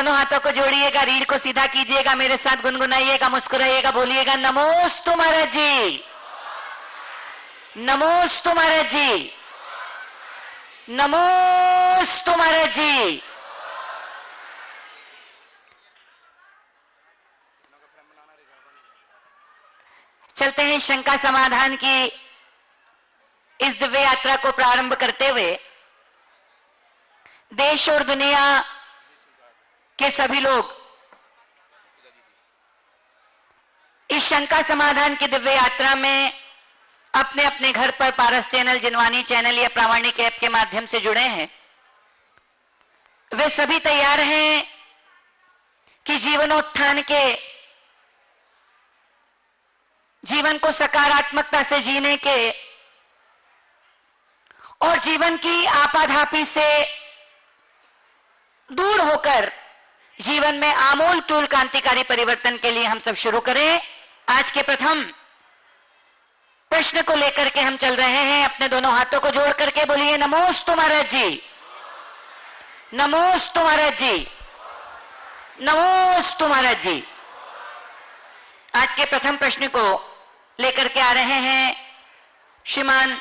दोनों हाथों को जोड़िएगा, रीढ़ को सीधा कीजिएगा, मेरे साथ गुनगुनाइएगा, मुस्कुराइएगा, बोलिएगा नमोस्तु महाराज जी, नमोस्तु महाराज जी, नमोस्तु महाराज जी। चलते हैं शंका समाधान की इस दिव्य यात्रा को प्रारंभ करते हुए देश और दुनिया के सभी लोग इस शंका समाधान की दिव्य यात्रा में अपने अपने घर पर पारस चैनल, जिनवानी चैनल या प्रामाणिक ऐप के माध्यम से जुड़े हैं। वे सभी तैयार हैं कि जीवनोत्थान के, जीवन को सकारात्मकता से जीने के और जीवन की आपाधापी से दूर होकर जीवन में आमूल चूल क्रांतिकारी परिवर्तन के लिए हम सब शुरू करें। आज के प्रथम प्रश्न को लेकर के हम चल रहे हैं। अपने दोनों हाथों को जोड़ करके बोलिए नमोस्तु महाराज जी, नमोस्तु महाराज जी, नमोस्तु महाराज जी। आज के प्रथम प्रश्न को लेकर के आ रहे हैं श्रीमान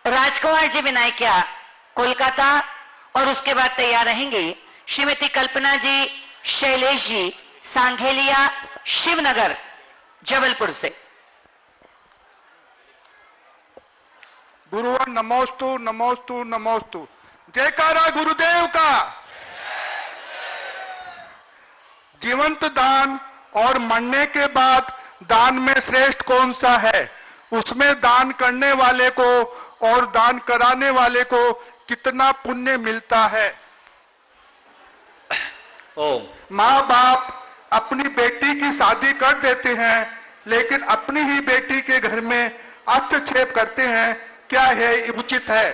राजकुमार जी विनायकिया, कोलकाता, और उसके बाद तैयार रहेंगी श्रीमती कल्पना जी, शैलेश जी, सांघेलिया, शिवनगर, जबलपुर से। गुरुवर नमोस्तु नमोस्तु नमोस्तु। जयकारा गुरुदेव का। जीवंत दान और मरने के बाद दान में श्रेष्ठ कौन सा है? उसमें दान करने वाले को और दान कराने वाले को कितना पुण्य मिलता है? माँ बाप अपनी बेटी की शादी कर देते हैं लेकिन अपनी ही बेटी के घर में हस्तक्षेप करते हैं, क्या है उचित है?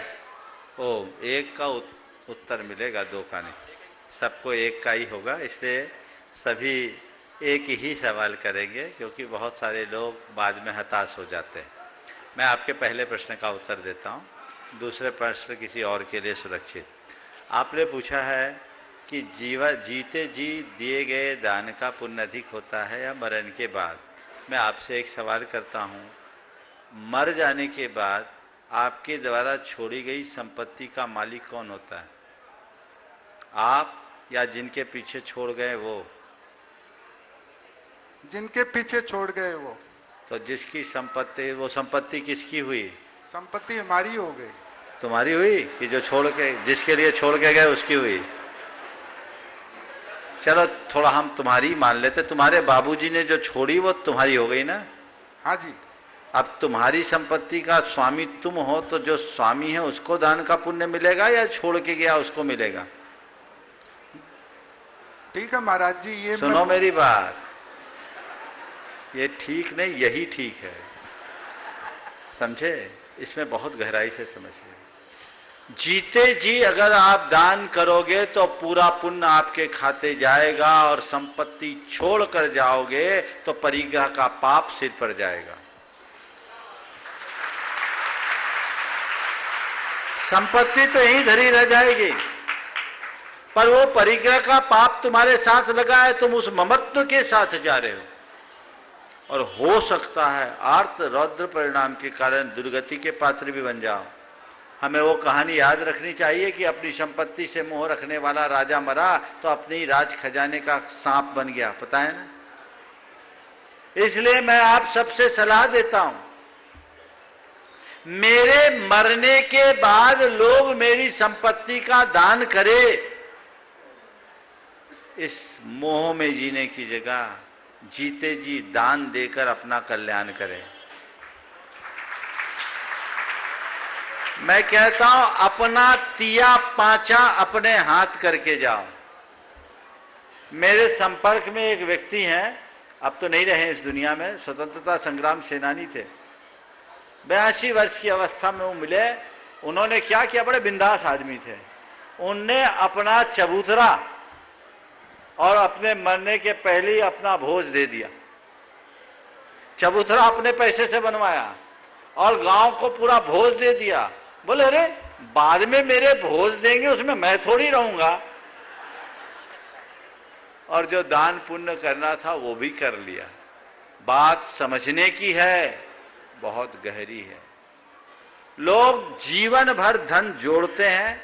एक का उत्तर मिलेगा, दो का नहीं। सबको एक का ही होगा, इसलिए सभी एक ही सवाल करेंगे क्योंकि बहुत सारे लोग बाद में हताश हो जाते हैं। मैं आपके पहले प्रश्न का उत्तर देता हूँ, दूसरे प्रश्न किसी और के लिए सुरक्षित। आपने पूछा है कि जीते जी दिए गए दान का पुण्य अधिक होता है या मरण के बाद। मैं आपसे एक सवाल करता हूँ, मर जाने के बाद आपके द्वारा छोड़ी गई संपत्ति का मालिक कौन होता है? आप या जिनके पीछे छोड़ गए वो? जिनके पीछे छोड़ गए वो। तो जिसकी संपत्ति, वो संपत्ति किसकी हुई? संपत्ति हमारी हो गई। तुम्हारी हुई कि जो छोड़ के, जिसके लिए छोड़ के गए उसकी हुई? चलो थोड़ा हम तुम्हारी मान लेते, तुम्हारे बाबूजी ने जो छोड़ी वो तुम्हारी हो गई ना? हाँ जी। अब तुम्हारी संपत्ति का स्वामी तुम हो तो जो स्वामी है उसको दान का पुण्य मिलेगा या छोड़ के गया उसको मिलेगा? ठीक है महाराज जी, ये सुनो मेरी बात, ये ठीक नहीं, यही ठीक है, समझे? इसमें बहुत गहराई से समझिए। जीते जी अगर आप दान करोगे तो पूरा पुण्य आपके खाते जाएगा और संपत्ति छोड़ कर जाओगे तो परिग्रह का पाप सिर पर जाएगा। संपत्ति तो यहीं धरी रह जाएगी पर वो परिग्रह का पाप तुम्हारे साथ लगा है, तुम उस ममत्व के साथ जा रहे हो और हो सकता है आर्त रौद्र परिणाम के कारण दुर्गति के पात्र भी बन जाओ। हमें वो कहानी याद रखनी चाहिए कि अपनी संपत्ति से मोह रखने वाला राजा मरा तो अपने ही राज खजाने का सांप बन गया, पता है ना? इसलिए मैं आप सबसे सलाह देता हूं, मेरे मरने के बाद लोग मेरी संपत्ति का दान करें, इस मोह में जीने की जगह जीते जी दान देकर अपना कल्याण करें। मैं कहता हूं अपना तिया पांचा अपने हाथ करके जाओ। मेरे संपर्क में एक व्यक्ति हैं, अब तो नहीं रहे इस दुनिया में, स्वतंत्रता संग्राम सेनानी थे। 82 वर्ष की अवस्था में वो मिले। उन्होंने क्या किया, बड़े बिंदास आदमी थे। उनने अपना चबूतरा और अपने मरने के पहले ही अपना भोज दे दिया। चबूतरा अपने पैसे से बनवाया और गांव को पूरा भोज दे दिया। बोले अरे बाद में मेरे भोज देंगे उसमें मैं थोड़ी रहूंगा। और जो दान पुण्य करना था वो भी कर लिया। बात समझने की है, बहुत गहरी है। लोग जीवन भर धन जोड़ते हैं,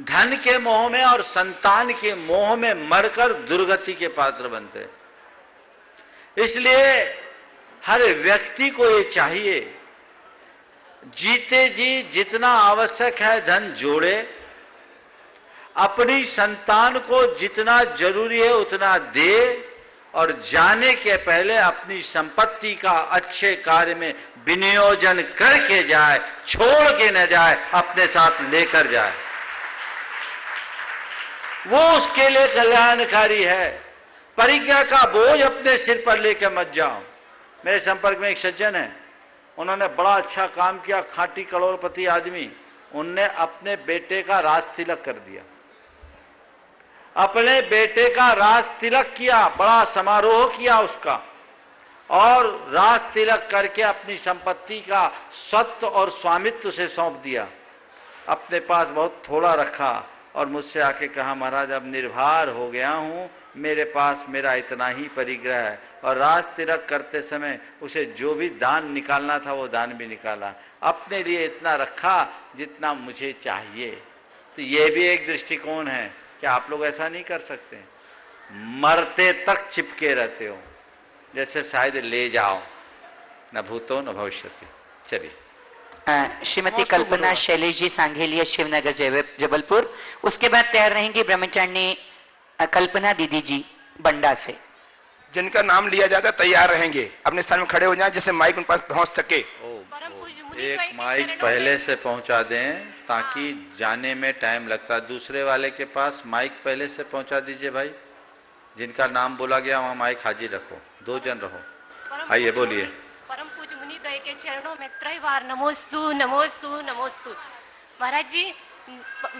धन के मोह में और संतान के मोह में मरकर दुर्गति के पात्र बनते हैं। इसलिए हर व्यक्ति को ये चाहिए, जीते जी जितना आवश्यक है धन जोड़े, अपनी संतान को जितना जरूरी है उतना दे, और जाने के पहले अपनी संपत्ति का अच्छे कार्य में विनियोजन करके जाए, छोड़ के न जाए, अपने साथ लेकर जाए। वो उसके लिए कल्याणकारी है। परिज्ञा का बोझ अपने सिर पर लेकर मत जाओ। मेरे संपर्क में एक सज्जन है, उन्होंने बड़ा अच्छा काम किया, खाटी करोड़पति आदमी। उनने अपने बेटे का राज तिलक कर दिया, अपने बेटे का राज तिलक किया, बड़ा समारोह किया उसका, और राज तिलक करके अपनी संपत्ति का स्वत्व और स्वामित्व से सौंप दिया। अपने पास बहुत थोड़ा रखा और मुझसे आके कहा, महाराज अब निर्भर हो गया हूँ, मेरे पास मेरा इतना ही परिग्रह है। और राज तिलक करते समय उसे जो भी दान निकालना था वो दान भी निकाला, अपने लिए इतना रखा जितना मुझे चाहिए। तो ये भी एक दृष्टिकोण है। क्या आप लोग ऐसा नहीं कर सकते? मरते तक चिपके रहते हो, जैसे शायद ले जाओ, न भूतो न भविष्यति। चलिए, श्रीमती कल्पना शैलेश जी, सांघेलिया, शिवनगर, जबलपुर। उसके बाद तैयार रहेंगी ब्रह्मचारिणी कल्पना दीदी जी बंडा से। जिनका नाम लिया जाता तैयार रहेंगे, अपने स्थान में खड़े हो जाएं, जिससे माइक उन पास पहुंच सके। एक माइक पहले से पहुंचा दें ताकि जाने में टाइम लगता है। दूसरे वाले के पास माइक पहले से पहुंचा दीजिए भाई। जिनका नाम बोला गया वहाँ माइक हाजिर रखो, 2 जन रहो। आइए बोलिए। परम पूज्य मुनि द्वय के चरणों में त्रय बार नमोस्तु नमोस्तु नमोस्तु। महाराज जी,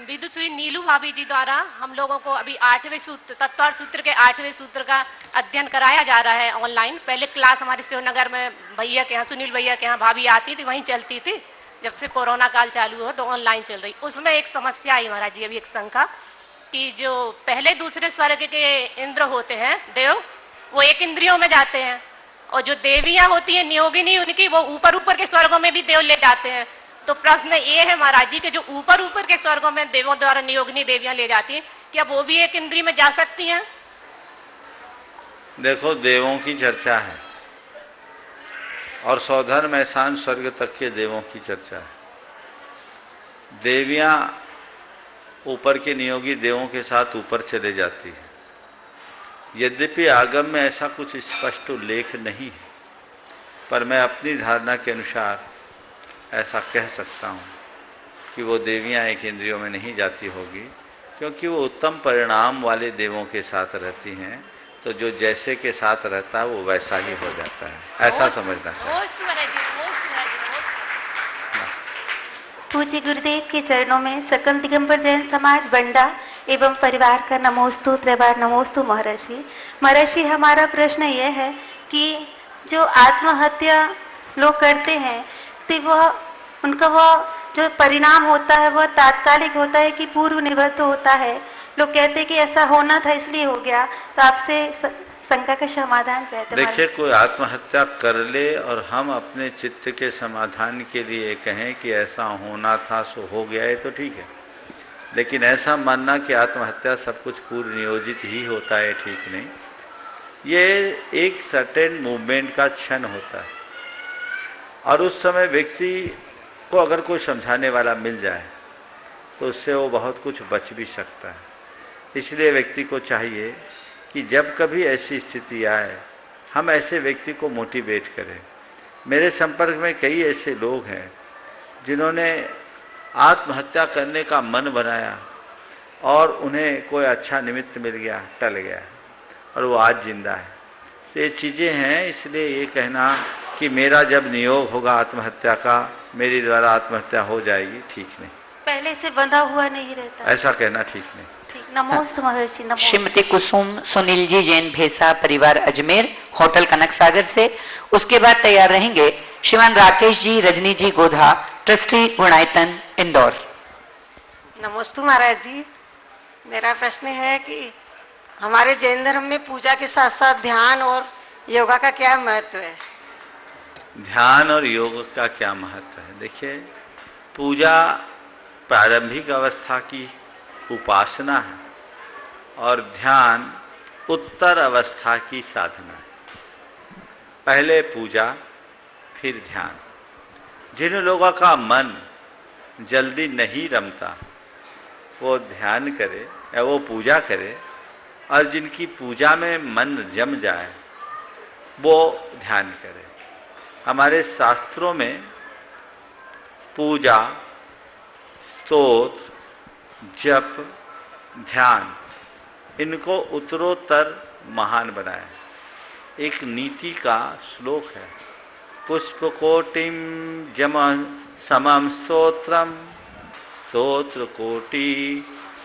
विदुषी नीलू भाभी जी द्वारा हम लोगों को अभी 8वें सूत्र, तत्वार्थ सूत्र के 8वें सूत्र का अध्ययन कराया जा रहा है ऑनलाइन। पहले क्लास हमारे शिवनगर में भैया के यहाँ, सुनील भैया के यहाँ भाभी आती थी, वहीं चलती थी। जब से कोरोना काल चालू हो तो ऑनलाइन चल रही। उसमें एक समस्या आई महाराज जी, अभी एक शंका, कि जो पहले दूसरे स्वर्ग के इंद्र होते हैं देव, वो एक इंद्रियों में जाते हैं, और जो देवियां होती हैं नियोगिनी, उनकी वो ऊपर ऊपर के स्वर्गों में भी देव ले जाते हैं। तो प्रश्न ये है महाराज जी कि जो ऊपर ऊपर के स्वर्गों में देवों द्वारा नियोगिनी देवियां ले जाती हैं, क्या वो भी एक इंद्री में जा सकती हैं? देखो, देवों की चर्चा है और सौधर्म एहसान स्वर्ग तक के देवों की चर्चा है। देवियां ऊपर के नियोगी देवों के साथ ऊपर चले जाती है। यद्यपि आगम में ऐसा कुछ स्पष्ट उल्लेख नहीं है, पर मैं अपनी धारणा के अनुसार ऐसा कह सकता हूँ कि वो देवियाँ एक इंद्रियों में नहीं जाती होगी, क्योंकि वो उत्तम परिणाम वाले देवों के साथ रहती हैं। तो जो जैसे के साथ रहता है वो वैसा ही हो जाता है, ऐसा समझना चाहिए। पूज्य गुरुदेव के चरणों में सकल दिगंबर जैन समाज बंडा एवं परिवार का नमोस्तु, त्रैबार नमोस्तु महर्षि। महर्षि, हमारा प्रश्न यह है कि जो आत्महत्या लोग करते हैं तो वह उनका जो परिणाम होता है वह तात्कालिक होता है कि पूर्व निबद्ध होता है? लोग कहते हैं कि ऐसा होना था इसलिए हो गया। तो आपसे शंका का समाधान चाहते हैं। देखिए, कोई आत्महत्या कर ले और हम अपने चित्त के समाधान के लिए कहें कि ऐसा होना था सो हो गया, ये तो ठीक है। लेकिन ऐसा मानना कि आत्महत्या सब कुछ पूर्व नियोजित ही होता है, ठीक नहीं। ये एक सर्टेन मूवमेंट का क्षण होता है, और उस समय व्यक्ति को अगर कोई समझाने वाला मिल जाए तो उससे वो बहुत कुछ बच भी सकता है। इसलिए व्यक्ति को चाहिए कि जब कभी ऐसी स्थिति आए हम ऐसे व्यक्ति को मोटिवेट करें। मेरे संपर्क में कई ऐसे लोग हैं जिन्होंने आत्महत्या करने का मन बनाया और उन्हें कोई अच्छा निमित्त मिल गया, टल गया, और वो आज जिंदा है। तो ये चीज़ें हैं। इसलिए ये कहना कि मेरा जब नियोग होगा आत्महत्या का, मेरी द्वारा आत्महत्या हो जाएगी, ठीक नहीं। पहले से बंधा हुआ नहीं रहता, ऐसा कहना ठीक नहीं। नमोस्तु महर्षि, नमोस्तु। श्रीमती कुसुम सुनील जी, जैन भेसा, परिवार अजमेर, होटल कनक सागर से। उसके बाद तैयार रहेंगे श्रीमान राकेश जी, रजनी जी गोधा, ट्रस्टी गुणायतन, इंदौर। नमोस्तु महाराज जी, मेरा प्रश्न है कि हमारे जैन धर्म में पूजा के साथ साथ ध्यान और योगा का क्या महत्व है? ध्यान और योग का क्या महत्व है? देखिए, पूजा प्रारंभिक अवस्था की उपासना है और ध्यान उत्तर अवस्था की साधना है। पहले पूजा फिर ध्यान। जिन लोगों का मन जल्दी नहीं रमता वो ध्यान करे या वो पूजा करे, और जिनकी पूजा में मन जम जाए वो ध्यान करे। हमारे शास्त्रों में पूजा, स्तोत्र, जप, ध्यान, इनको उत्तरोत्तर महान बनाया। एक नीति का श्लोक है, पुष्पकोटिम जम समम स्तोत्रम स्तोत्र कोटि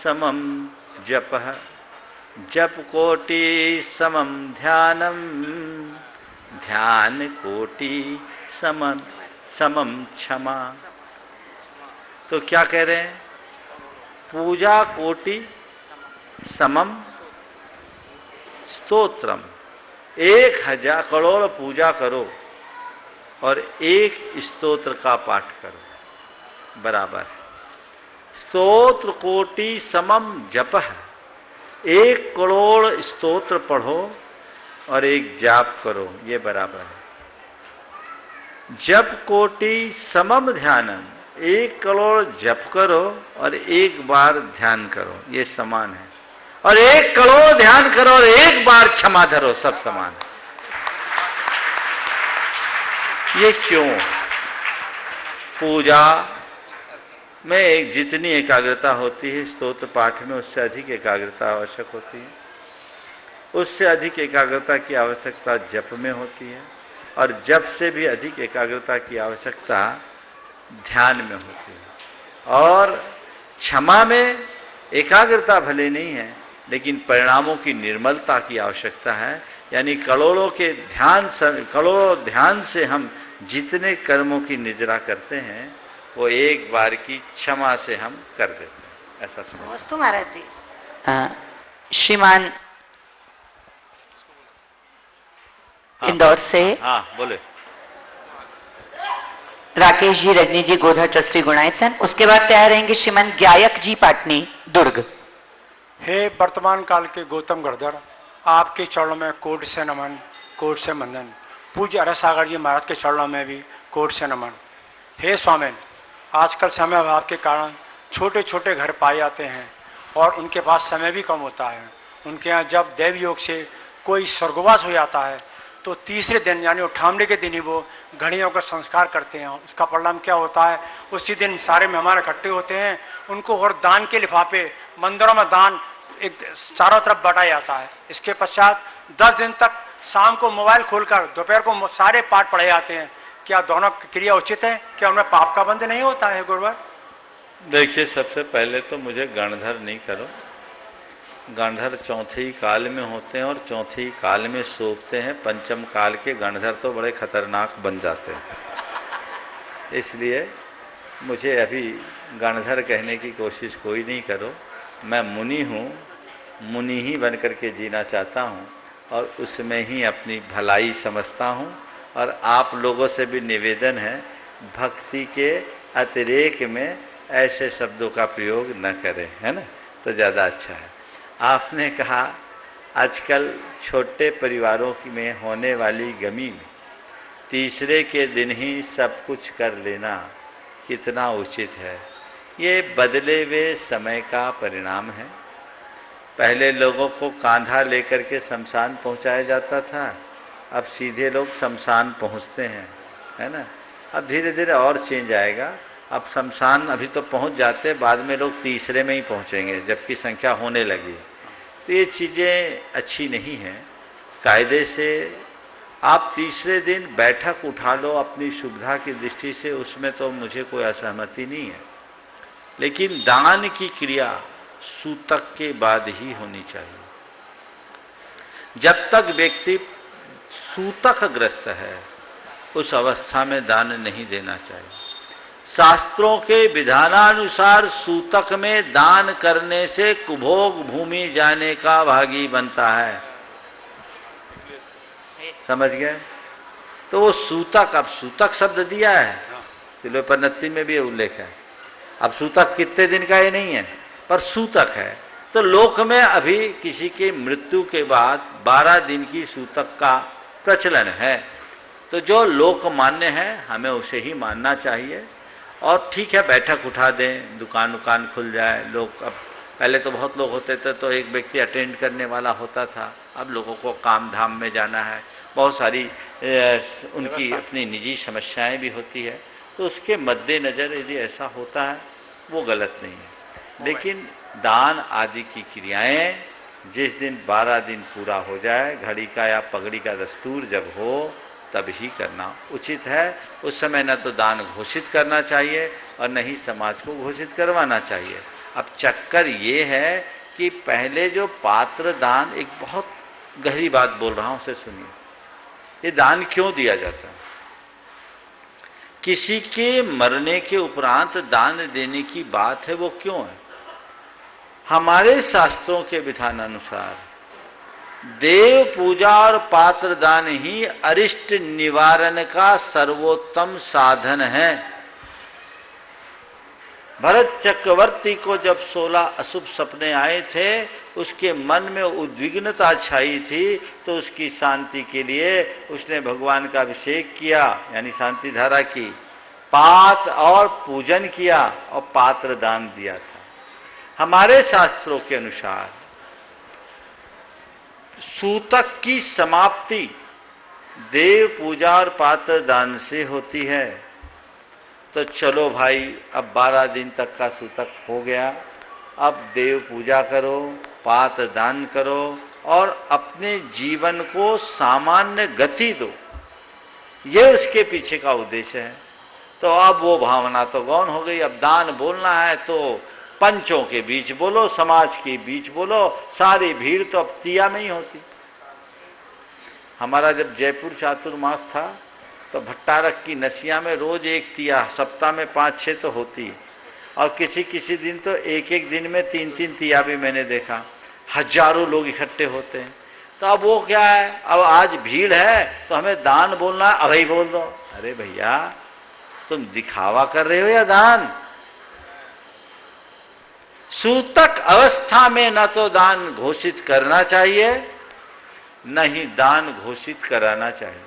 समम जपः जप कोटि समम ध्यानम ध्यान कोटि समम क्षमा। तो क्या कह रहे हैं? पूजा कोटि समम स्तोत्रम, 1000 करोड़ पूजा करो और एक स्तोत्र का पाठ करो बराबर है। स्तोत्र कोटि समम जपः, 1 करोड़ स्तोत्र पढ़ो और एक जाप करो, ये बराबर है। जप कोटि समम ध्यानम, 1 करोड़ जप करो और एक बार ध्यान करो, ये समान है। और 1 करोड़ ध्यान करो और एक बार क्षमा धरो, सब समान है। ये क्यों? पूजा में एक जितनी एकाग्रता होती है, स्तोत्र पाठ में उससे अधिक एकाग्रता आवश्यक होती है। उससे अधिक एकाग्रता की आवश्यकता जप में होती है और जप से भी अधिक एकाग्रता की आवश्यकता ध्यान में होती है। और क्षमा में एकाग्रता भले नहीं है लेकिन परिणामों की निर्मलता की आवश्यकता है। यानी करोड़ों ध्यान से हम जितने कर्मों की निजरा करते हैं वो एक बार की क्षमा से हम कर देते हैं, ऐसा समझ। महाराज जी, श्रीमान इंदौर से हाँ बोले। राकेश जी, रजनी जी, गोधा ट्रस्टी गुणायतन, उसके बाद तैयार रहेंगे श्रीमान गायक जी पाटनी दुर्ग। हे वर्तमान काल के गौतम गढ़धर, आपके चरणों में कोट से नमन, कोट से वंदन। पूज्य अरस सागर जी महाराज के चरणों में भी कोट से नमन। हे स्वामिन, आजकल समय अभाव के कारण छोटे छोटे घर पाए जाते हैं और उनके पास समय भी कम होता है। उनके यहाँ जब दैव योग से कोई स्वर्गवास हो जाता है तो तीसरे दिन यानी 58वें के दिन ही वो घड़ियों का संस्कार करते हैं। उसका परिणाम क्या होता है? उसी दिन सारे मेहमान इकट्ठे होते हैं, उनको और दान के लिफाफे मंदिरों में दान एक चारों तरफ बांटा जाता है। इसके पश्चात 10 दिन तक शाम को मोबाइल खोलकर दोपहर को सारे पाठ पढ़े जाते हैं। क्या दोनों क्रिया उचित है? क्या उनमें पाप का बंध नहीं होता है गुरुवर? देखिए, सबसे पहले तो मुझे गणधर नहीं करो। गणधर चौथे ही काल में होते हैं और चौथे ही काल में सोखते हैं। पंचम काल के गणधर तो बड़े खतरनाक बन जाते हैं, इसलिए मुझे अभी गणधर कहने की कोशिश कोई नहीं करो। मैं मुनि हूँ, मुनि ही बन करके जीना चाहता हूँ और उसमें ही अपनी भलाई समझता हूँ। और आप लोगों से भी निवेदन है, भक्ति के अतिरेक में ऐसे शब्दों का प्रयोग न करें, है ना, तो ज़्यादा अच्छा है। आपने कहा आजकल छोटे परिवारों में होने वाली गमी में तीसरे के दिन ही सब कुछ कर लेना कितना उचित है। ये बदले हुए समय का परिणाम है। पहले लोगों को कांधा लेकर के शमशान पहुंचाया जाता था, अब सीधे लोग शमशान पहुंचते हैं, है ना। अब धीरे धीरे और चेंज आएगा। अब शमशान अभी तो पहुंच जाते, बाद में लोग तीसरे में ही पहुंचेंगे जबकि संख्या होने लगी। तो ये चीज़ें अच्छी नहीं हैं। कायदे से आप तीसरे दिन बैठक उठा लो अपनी सुविधा की दृष्टि से, उसमें तो मुझे कोई असहमति नहीं है। लेकिन दान की क्रिया सूतक के बाद ही होनी चाहिए। जब तक व्यक्ति सूतक ग्रस्त है उस अवस्था में दान नहीं देना चाहिए। शास्त्रों के विधानानुसार सूतक में दान करने से कुभोग भूमि जाने का भागी बनता है। समझ गए? तो वो सूतक, अब सूतक शब्द दिया है, तिलोपनिषद में भी उल्लेख है। अब सूतक कितने दिन का ये नहीं है, पर सूतक है। तो लोक में अभी किसी के मृत्यु के बाद 12 दिन की सूतक का प्रचलन है। तो जो लोक मान्य है हमें उसे ही मानना चाहिए। और ठीक है, बैठक उठा दें, दुकान उकान खुल जाए, लोग अब पहले तो बहुत लोग होते थे तो एक व्यक्ति अटेंड करने वाला होता था, अब लोगों को काम धाम में जाना है, बहुत सारी उनकी अपनी निजी समस्याएं भी होती है। तो उसके मद्देनज़र यदि ऐसा होता है वो गलत नहीं है। लेकिन दान आदि की क्रियाएं जिस दिन 12 दिन पूरा हो जाए, घड़ी का या पगड़ी का दस्तूर जब हो तब ही करना उचित है। उस समय न तो दान घोषित करना चाहिए और न ही समाज को घोषित करवाना चाहिए। अब चक्कर ये है कि पहले जो पात्र दान, एक बहुत गहरी बात बोल रहा हूं, उसे सुनिए। ये दान क्यों दिया जाता है? किसी के मरने के उपरांत दान देने की बात है, वो क्यों है? हमारे शास्त्रों के विधानानुसार देव पूजा और पात्र दान ही अरिष्ट निवारण का सर्वोत्तम साधन है। भरत चक्रवर्ती को जब 16 अशुभ सपने आए थे, उसके मन में उद्विग्नता छाई थी, तो उसकी शांति के लिए उसने भगवान का अभिषेक किया, यानी शांति धारा की, पात और पूजन किया और पात्र दान दिया था। हमारे शास्त्रों के अनुसार सूतक की समाप्ति देव पूजा और पात्र दान से होती है। तो चलो भाई, अब 12 दिन तक का सूतक हो गया, अब देव पूजा करो, पात्र दान करो और अपने जीवन को सामान्य गति दो, ये उसके पीछे का उद्देश्य है। तो अब वो भावना तो गौण हो गई। अब दान बोलना है तो पंचों के बीच बोलो, समाज के बीच बोलो, सारी भीड़ तो अब तिया में ही होती। हमारा जब जयपुर चातुर्मास था तो भट्टारक की नसिया में रोज एक तिया, सप्ताह में 5-6 तो होती, और किसी किसी दिन तो एक एक दिन में 3-3 तिया भी मैंने देखा। हजारों लोग इकट्ठे होते हैं। तो अब वो क्या है, अब आज भीड़ है तो हमें दान बोलना है, अभी बोल दो। अरे भैया, तुम दिखावा कर रहे हो या दान? सूतक अवस्था में न तो दान घोषित करना चाहिए, न ही दान घोषित कराना चाहिए।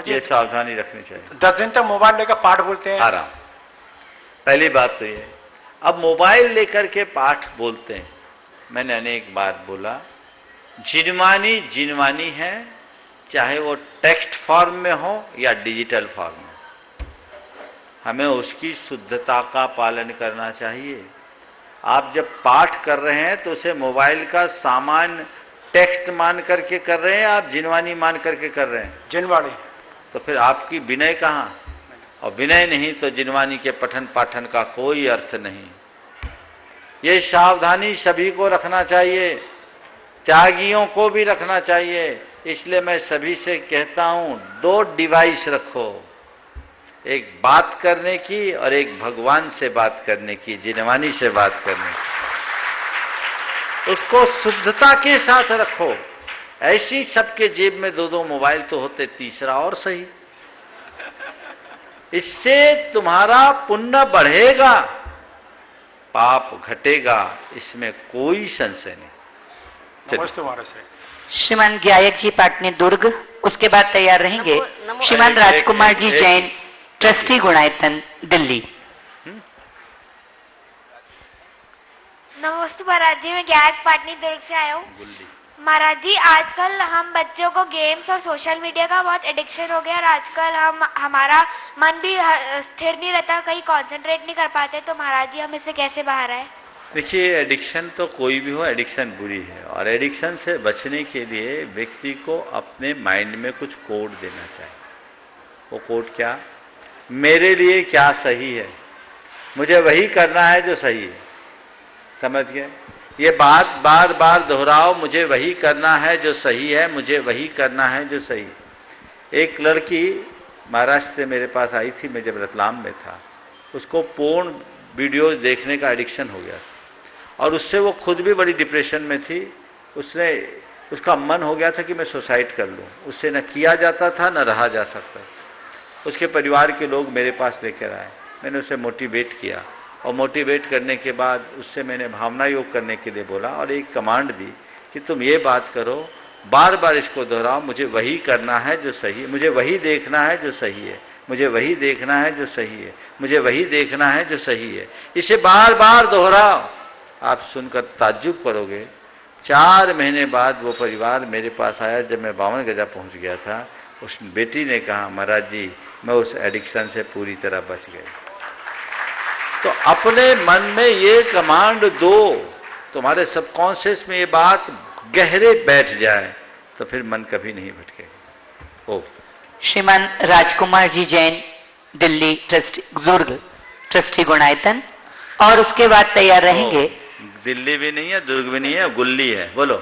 ये सावधानी रखनी चाहिए। 10 दिन तक मोबाइल लेकर पाठ बोलते हैं। आराम, पहली बात तो ये। अब मोबाइल लेकर के पाठ बोलते हैं, मैंने अनेक बार बोला, जिनवानी जिनवानी है, चाहे वो टेक्स्ट फॉर्म में हो या डिजिटल फॉर्म में, हमें उसकी शुद्धता का पालन करना चाहिए। आप जब पाठ कर रहे हैं तो उसे मोबाइल का सामान्य टेक्स्ट मान करके कर रहे हैं, आप जिनवानी मान करके कर रहे हैं? जिनवानी। तो फिर आपकी विनय कहाँ? और विनय नहीं तो जिनवानी के पठन पाठन का कोई अर्थ नहीं। ये सावधानी सभी को रखना चाहिए, त्यागियों को भी रखना चाहिए। इसलिए मैं सभी से कहता हूं, 2 डिवाइस रखो, एक बात करने की और एक भगवान से बात करने की, जिनवानी से बात करने की। उसको शुद्धता के साथ रखो। ऐसी सबके जेब में 2-2 मोबाइल तो होते, तीसरा और सही। इससे तुम्हारा पुण्य बढ़ेगा, पाप घटेगा, इसमें कोई संशय नहीं। नमस्ते महाराज। श्रीमान गायक जी पाटनी दुर्ग, उसके बाद तैयार रहेंगे श्रीमान राजकुमार जी जैन, ट्रस्टी गुणायतन दिल्ली। नमस्ते महाराज जी, मैं गायक पाटनी दुर्ग से आया हूँ। महाराज जी, आजकल हम बच्चों को गेम्स और सोशल मीडिया का बहुत एडिक्शन हो गया, और आजकल हमारा मन भी स्थिर नहीं रहता, कहीं कंसंट्रेट नहीं कर पाते। तो महाराज जी, हम इससे कैसे बाहर आए? देखिए, एडिक्शन तो कोई भी हो, एडिक्शन बुरी है, और एडिक्शन से बचने के लिए व्यक्ति को अपने माइंड में कुछ कोड देना चाहिए। वो कोड क्या? मेरे लिए क्या सही है, मुझे वही करना है जो सही है। समझ गए? ये बात बार बार दोहराओ, मुझे वही करना है जो सही है, मुझे वही करना है जो सही। एक लड़की महाराष्ट्र से मेरे पास आई थी, मैं जब रतलाम में था। उसको पोर्न वीडियोस देखने का एडिक्शन हो गया और उससे वो खुद भी बड़ी डिप्रेशन में थी। उसका मन हो गया था कि मैं सुसाइड कर लूँ। उससे न किया जाता था न रहा जा सकता। उसके परिवार के लोग मेरे पास लेकर आए, मैंने उसे मोटिवेट किया और मोटिवेट करने के बाद उससे मैंने भावना योग करने के लिए बोला और एक कमांड दी कि तुम ये बात करो, बार बार इसको दोहराओ, मुझे वही करना है जो सही है, मुझे वही देखना है जो सही है, मुझे वही देखना है जो सही है, मुझे वही देखना है जो सही है। इसे बार बार दोहराओ। आप सुनकर ताज्जुब करोगे, 4 महीने बाद वो परिवार मेरे पास आया। जब मैं 52 गजा पहुंच गया था, उस बेटी ने कहा, महाराज जी मैं उस एडिक्शन से पूरी तरह बच गई। तो अपने मन में ये कमांड दो, तुम्हारे सबकॉन्शियस में ये बात गहरे बैठ जाए तो फिर मन कभी नहीं भटकेगा। ओ श्रीमान राजकुमार जी जैन, दिल्ली ट्रस्टी, दुर्ग ट्रस्टी गुणायतन, और उसके बाद तैयार रहेंगे। दिल्ली भी नहीं है, दुर्ग भी नहीं है, गुल्ली है। बोलो।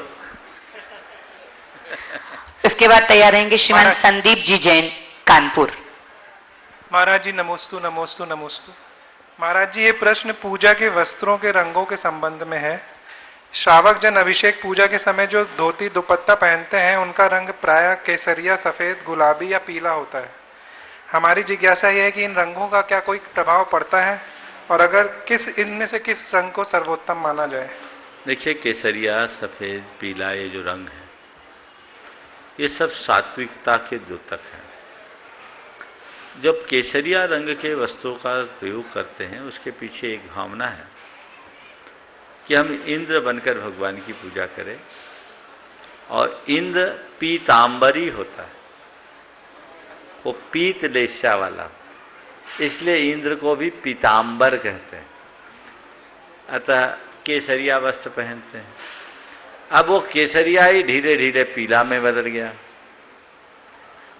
इसके बाद तैयार रहेंगे श्रीमान संदीप जी जैन, कानपुर। महाराज जी नमोस्तु नमोस्तु नमोस्तु। महाराज जी ये प्रश्न पूजा के वस्त्रों के रंगों के संबंध में है। श्रावक जन अभिषेक पूजा के समय जो धोती दुपट्टा पहनते हैं उनका रंग प्रायः केसरिया, सफेद, गुलाबी या पीला होता है। हमारी जिज्ञासा यह है कि इन रंगों का क्या कोई प्रभाव पड़ता है और अगर इनमें से किस रंग को सर्वोत्तम माना जाए। देखिए, केसरिया, सफेद, पीला, ये जो रंग है ये सब सात्विकता के द्योतक हैं। जब केसरिया रंग के वस्त्रों का प्रयोग करते हैं उसके पीछे एक भावना है कि हम इंद्र बनकर भगवान की पूजा करें, और इंद्र पीतांबरी होता है, वो पीत लेस्या वाला, इसलिए इंद्र को भी पीतांबर कहते हैं। अतः केसरिया वस्त्र पहनते हैं। अब वो केसरिया ही धीरे धीरे पीला में बदल गया।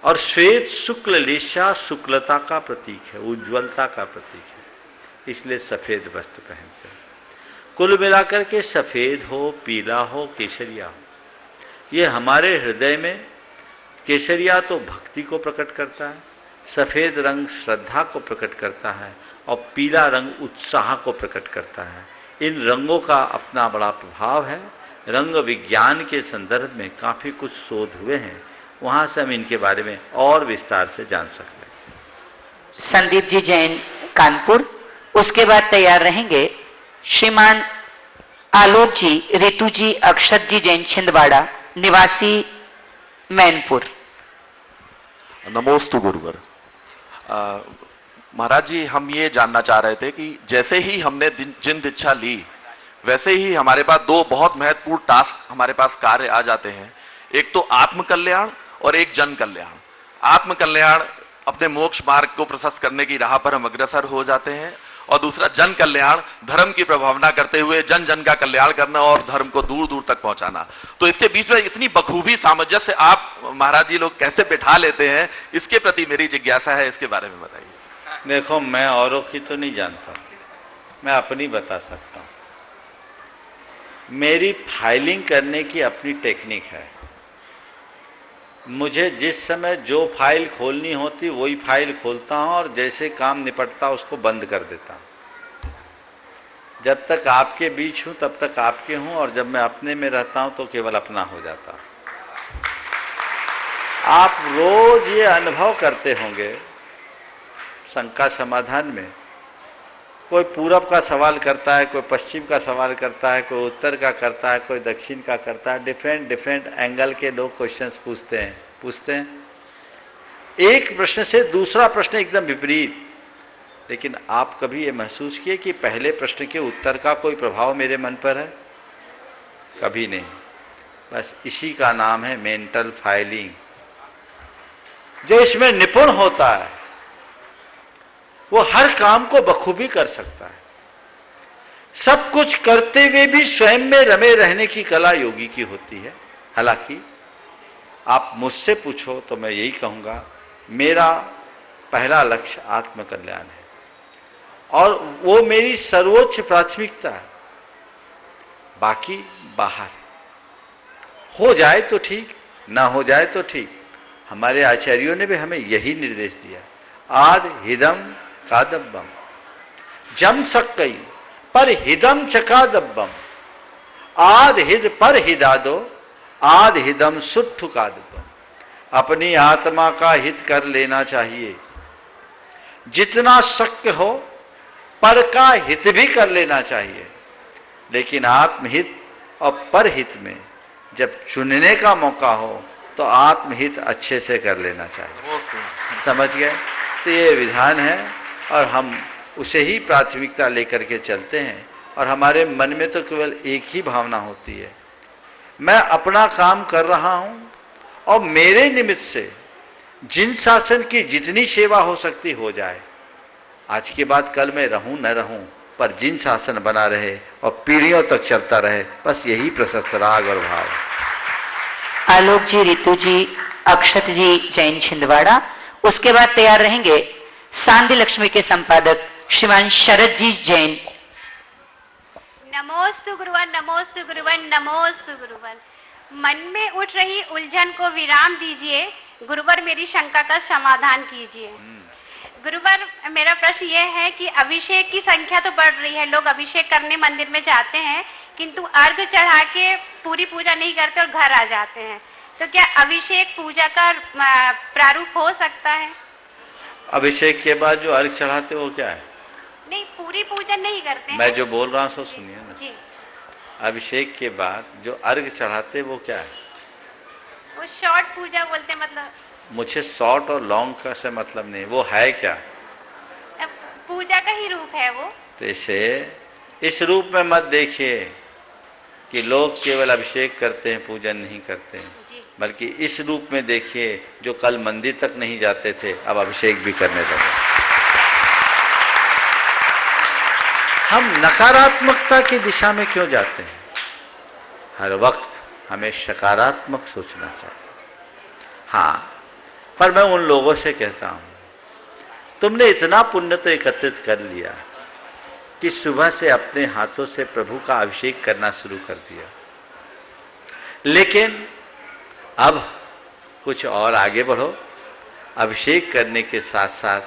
और श्वेत शुक्ल लेस्या शुक्लता का प्रतीक है, उज्ज्वलता का प्रतीक है, इसलिए सफेद वस्त्र पहनते हैं। कुल मिलाकर के सफेद हो, पीला हो, केसरिया हो, ये हमारे हृदय में, केसरिया तो भक्ति को प्रकट करता है, सफेद रंग श्रद्धा को प्रकट करता है और पीला रंग उत्साह को प्रकट करता है। इन रंगों का अपना बड़ा प्रभाव है। रंग विज्ञान के संदर्भ में काफी कुछ शोध हुए हैं, वहां से हम इनके बारे में और विस्तार से जान सकते हैं। संदीप जी जैन, कानपुर। उसके बाद तैयार रहेंगे श्रीमान आलोक जी, रितु जी, अक्षत जी जैन, छिंदवाड़ा, निवासी मैनपुर। नमोस्तु गुरुवर। महाराज जी, हम ये जानना चाह रहे थे कि जैसे ही हमने जिन दीक्षा ली वैसे ही हमारे पास 2 बहुत महत्वपूर्ण टास्क हमारे पास कार्य आ जाते हैं। एक तो आत्म कल्याण और एक जन कल्याण। आत्म कल्याण, अपने मोक्ष मार्ग को प्रशस्त करने की राह पर हम अग्रसर हो जाते हैं, और दूसरा जन कल्याण, धर्म की प्रभावना करते हुए जन जन का कल्याण करना और धर्म को दूर दूर तक पहुंचाना। तो इसके बीच में इतनी बखूबी सामंजस्य आप महाराज जी लोग कैसे बिठा लेते हैं, इसके प्रति मेरी जिज्ञासा है, इसके बारे में बताइए। देखो, मैं औरों की तो नहीं जानता, मैं अपनी बता सकता हूं। मेरी फाइलिंग करने की अपनी टेक्निक है। मुझे जिस समय जो फाइल खोलनी होती वही फाइल खोलता हूं और जैसे काम निपटता उसको बंद कर देता हूं। जब तक आपके बीच हूं तब तक आपके हूं, और जब मैं अपने में रहता हूं तो केवल अपना हो जाता हूं। आप रोज ये अनुभव करते होंगे शंका समाधान में, कोई पूरब का सवाल करता है, कोई पश्चिम का सवाल करता है, कोई उत्तर का करता है, कोई दक्षिण का करता है। डिफरेंट एंगल के लोग क्वेश्चंस पूछते हैं। एक प्रश्न से दूसरा प्रश्न एकदम विपरीत। लेकिन आप कभी ये महसूस किए कि पहले प्रश्न के उत्तर का कोई प्रभाव मेरे मन पर है? कभी नहीं। बस इसी का नाम है मेंटल फाइलिंग। जो इसमें निपुण होता है वो हर काम को बखूबी कर सकता है। सब कुछ करते हुए भी स्वयं में रमे रहने की कला योगी की होती है। हालांकि आप मुझसे पूछो तो मैं यही कहूंगा, मेरा पहला लक्ष्य आत्म कल्याण है और वो मेरी सर्वोच्च प्राथमिकता है। बाकी बाहर हो जाए तो ठीक, ना हो जाए तो ठीक। हमारे आचार्यों ने भी हमें यही निर्देश दिया, आद हिदम कादब्बम जम सक्कई पर हिदम चकादब्बम आद हिद पर हिदादो आद हिदम सुट्ठु कादब्बम। अपनी आत्मा का हित कर लेना चाहिए, जितना शक्य हो पर का हित भी कर लेना चाहिए, लेकिन आत्महित और परहित में जब चुनने का मौका हो तो आत्महित अच्छे से कर लेना चाहिए। समझ गए? तो ये विधान है और हम उसे ही प्राथमिकता लेकर के चलते हैं और हमारे मन में तो केवल एक ही भावना होती है, मैं अपना काम कर रहा हूं और मेरे निमित्त से जिन शासन की जितनी सेवा हो सकती हो जाए। आज के बाद कल मैं रहूं न रहूं, पर जिन शासन बना रहे और पीढ़ियों तक चलता रहे, बस यही प्रशस्त राग और भाव। आलोक जी, रितु जी, अक्षत जी जैन छिंदवाड़ा, उसके बाद तैयार रहेंगे सांध्य लक्ष्मी के संपादक श्रीमान शरद जी जैन। नमोस्तु गुरुवन, नमोस्तु गुरुवन, नमोस्तु गुरुवन। मन में उठ रही उलझन को विराम दीजिए, गुरुवर मेरी शंका का समाधान कीजिए। गुरुवर, मेरा प्रश्न ये है कि अभिषेक की संख्या तो बढ़ रही है, लोग अभिषेक करने मंदिर में जाते हैं किंतु अर्घ चढ़ा के पूरी पूजा नहीं करते और घर आ जाते हैं, तो क्या अभिषेक पूजा का प्रारूप हो सकता है? अभिषेक के बाद जो अर्घ चढ़ाते वो क्या है? नहीं, पूरी पूजा नहीं करते हैं। मैं जो बोल रहा हूँ सो सुनिए ना जी। अभिषेक के बाद जो अर्घ चढ़ाते वो क्या है? वो शॉर्ट पूजा बोलते हैं। मतलब मुझे शॉर्ट और लॉन्ग का से मतलब नहीं, वो है क्या? पूजा का ही रूप है वो। तो इसे इस रूप में मत देखिए कि लोग केवल अभिषेक करते हैं, पूजन नहीं करते हैं, बल्कि इस रूप में देखिए जो कल मंदिर तक नहीं जाते थे अब अभिषेक भी करने लगे। हम नकारात्मकता की दिशा में क्यों जाते हैं? हर वक्त हमें सकारात्मक सोचना चाहिए। हाँ, पर मैं उन लोगों से कहता हूं, तुमने इतना पुण्य तो एकत्रित कर लिया कि सुबह से अपने हाथों से प्रभु का अभिषेक करना शुरू कर दिया, लेकिन अब कुछ और आगे बढ़ो, अभिषेक करने के साथ साथ